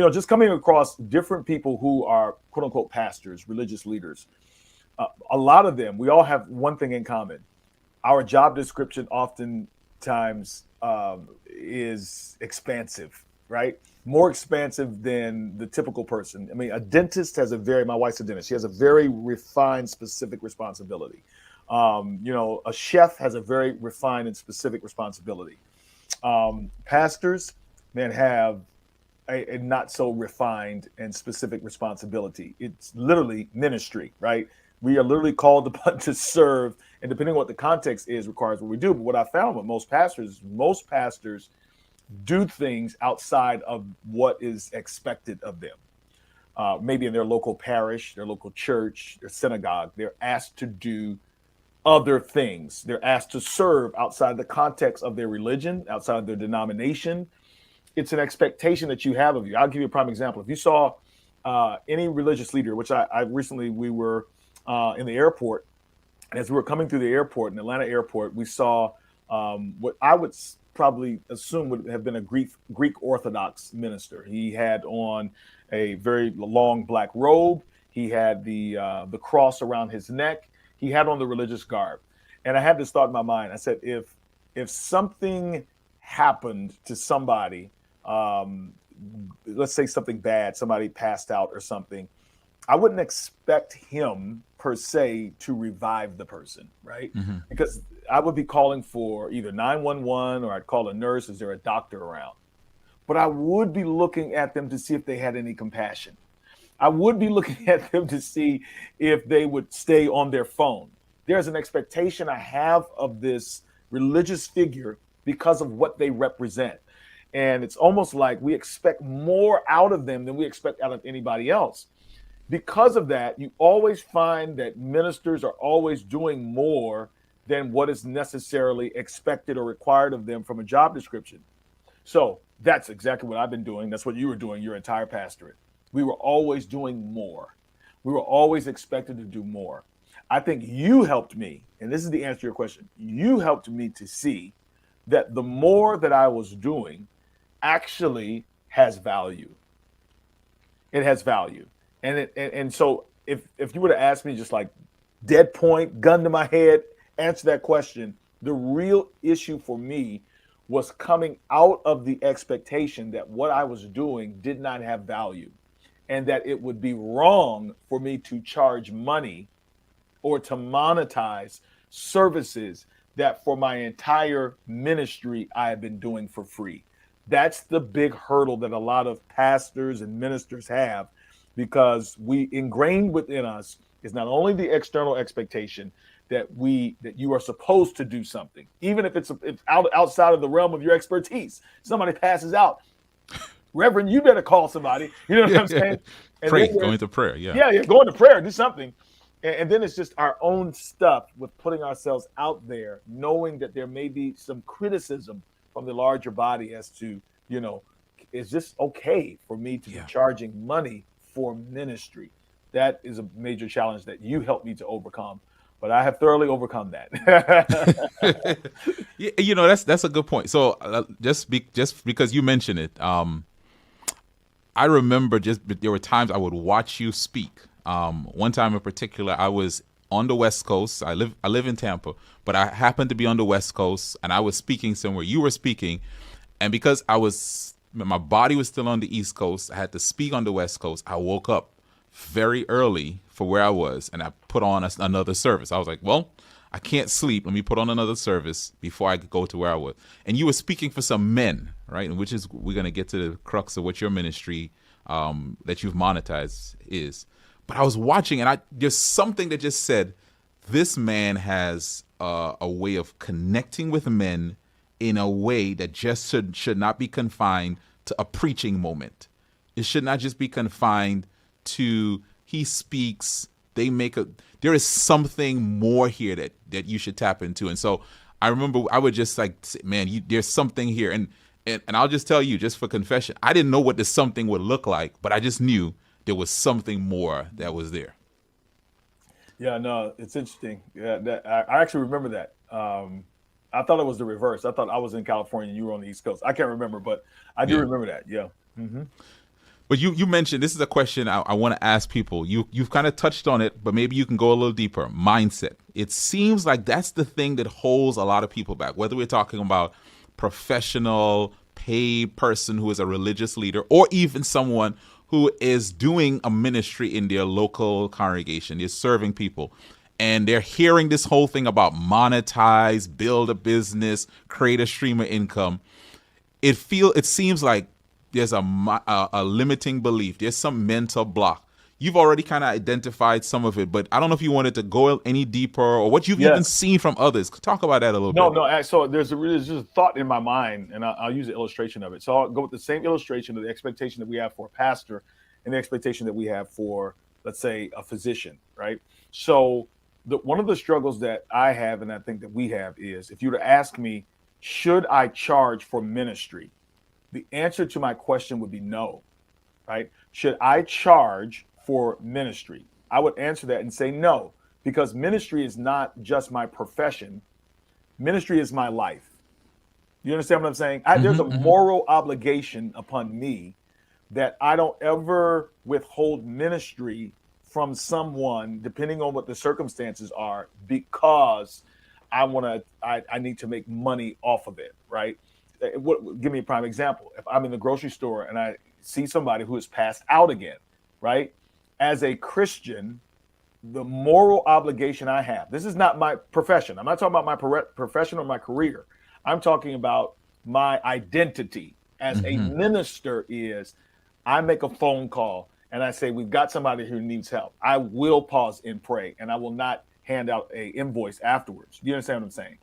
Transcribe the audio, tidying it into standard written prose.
just coming across different people who are quote unquote pastors, religious leaders. A lot of them, we all have one thing in common. Our job description oftentimes is expansive, right? More expansive than the typical person. I mean, a dentist has my wife's a dentist. She has a very refined, specific responsibility. A chef has a very refined and specific responsibility. Pastors, man, have a not so refined and specific responsibility. It's literally ministry, right? We are literally called upon to serve, and depending on what the context is, requires what we do. But what I found with most pastors do things outside of what is expected of them. Maybe in their local parish, their local church, their synagogue, they're asked to do other things. They're asked to serve outside the context of their religion, outside of their denomination. It's an expectation that you have of you. I'll give you a prime example. If you saw any religious leader, which I recently, we were in the airport, and as we were coming through the airport, in Atlanta airport, we saw what I would probably assume would have been a Greek Orthodox minister. He had on a very long black robe. He had the cross around his neck. He had on the religious garb. And I had this thought in my mind. I said, if something happened to somebody, let's say something bad, somebody passed out or something, I wouldn't expect him per se to revive the person, right? Mm-hmm. Because I would be calling for either 911 or I'd call a nurse. Is there a doctor around? But I would be looking at them to see if they had any compassion. I would be looking at them to see if they would stay on their phone. There's an expectation I have of this religious figure because of what they represent. And it's almost like we expect more out of them than we expect out of anybody else. Because of that, you always find that ministers are always doing more than what is necessarily expected or required of them from a job description. So that's exactly what I've been doing. That's what you were doing your entire pastorate. We were always doing more. We were always expected to do more. I think you helped me, and this is the answer to your question. You helped me to see that the more that I was doing actually has value. It has value. And so if you were to ask me just like dead point, gun to my head, answer that question, the real issue for me was coming out of the expectation that what I was doing did not have value and that it would be wrong for me to charge money or to monetize services that for my entire ministry I have been doing for free. That's the big hurdle that a lot of pastors and ministers have, because we ingrained within us is not only the external expectation that you are supposed to do something, even if it's outside of the realm of your expertise. Somebody passes out, Reverend, you better call somebody. You know what I'm saying? And Pray, go into prayer. Yeah, go into prayer, do something. And then it's just our own stuff with putting ourselves out there, knowing that there may be some criticism from the larger body as to, is this okay for me to be charging money for ministry? That is a major challenge that you helped me to overcome. But I have thoroughly overcome that. That's a good point. So just because you mentioned it, I remember there were times I would watch you speak. One time in particular, I was on the West Coast. I live in Tampa, but I happened to be on the West Coast, and I was speaking somewhere. You were speaking, and because my body was still on the East Coast, I had to speak on the West Coast. I woke up very early for where I was, and I put on another service. I was like, well, I can't sleep. Let me put on another service before I could go to where I was. And you were speaking for some men, right? And which is, we're going to get to the crux of what your ministry that you've monetized is. But I was watching, and there's something that just said, this man has a way of connecting with men in a way that just should not be confined to a preaching moment. It should not just be confined to he speaks, there is something more here that you should tap into. And so I remember I would just like, man, there's something here. And I'll just tell you, just for confession, I didn't know what this something would look like, but I just knew there was something more that was there. Yeah, no, it's interesting. Yeah, I actually remember that. I thought it was the reverse. I thought I was in California and you were on the East Coast. I can't remember, but I do remember that. Yeah. Mm-hmm. But you mentioned this is a question I want to ask people. You've kind of touched on it, but maybe you can go a little deeper. Mindset. It seems like that's the thing that holds a lot of people back. Whether we're talking about professional, paid person who is a religious leader, or even someone who is doing a ministry in their local congregation, they're serving people, and they're hearing this whole thing about monetize, build a business, create a stream of income. It seems like there's a limiting belief. There's some mental block. You've already kind of identified some of it, but I don't know if you wanted to go any deeper or what you've even Yes. seen from others. Talk about that a little No, bit. no. So there's just a thought in my mind, and I'll use an illustration of it. So I'll go with the same illustration of the expectation that we have for a pastor and the expectation that we have for, let's say, a physician, right? So one of the struggles that I have, and I think that we have, is if you were to ask me, should I charge for ministry? The answer to my question would be no, right? Should I charge for ministry? I would answer that and say no, because ministry is not just my profession. Ministry is my life. You understand what I'm saying? There's a moral obligation upon me that I don't ever withhold ministry from someone, depending on what the circumstances are, because I need to make money off of it, right? Give me a prime example. If I'm in the grocery store and I see somebody who is passed out again, right? As a Christian, the moral obligation I have, this is not my profession. I'm not talking about my profession or my career. I'm talking about my identity as a minister is I make a phone call and I say, we've got somebody who needs help. I will pause and pray, and I will not hand out a invoice afterwards. You understand what I'm saying?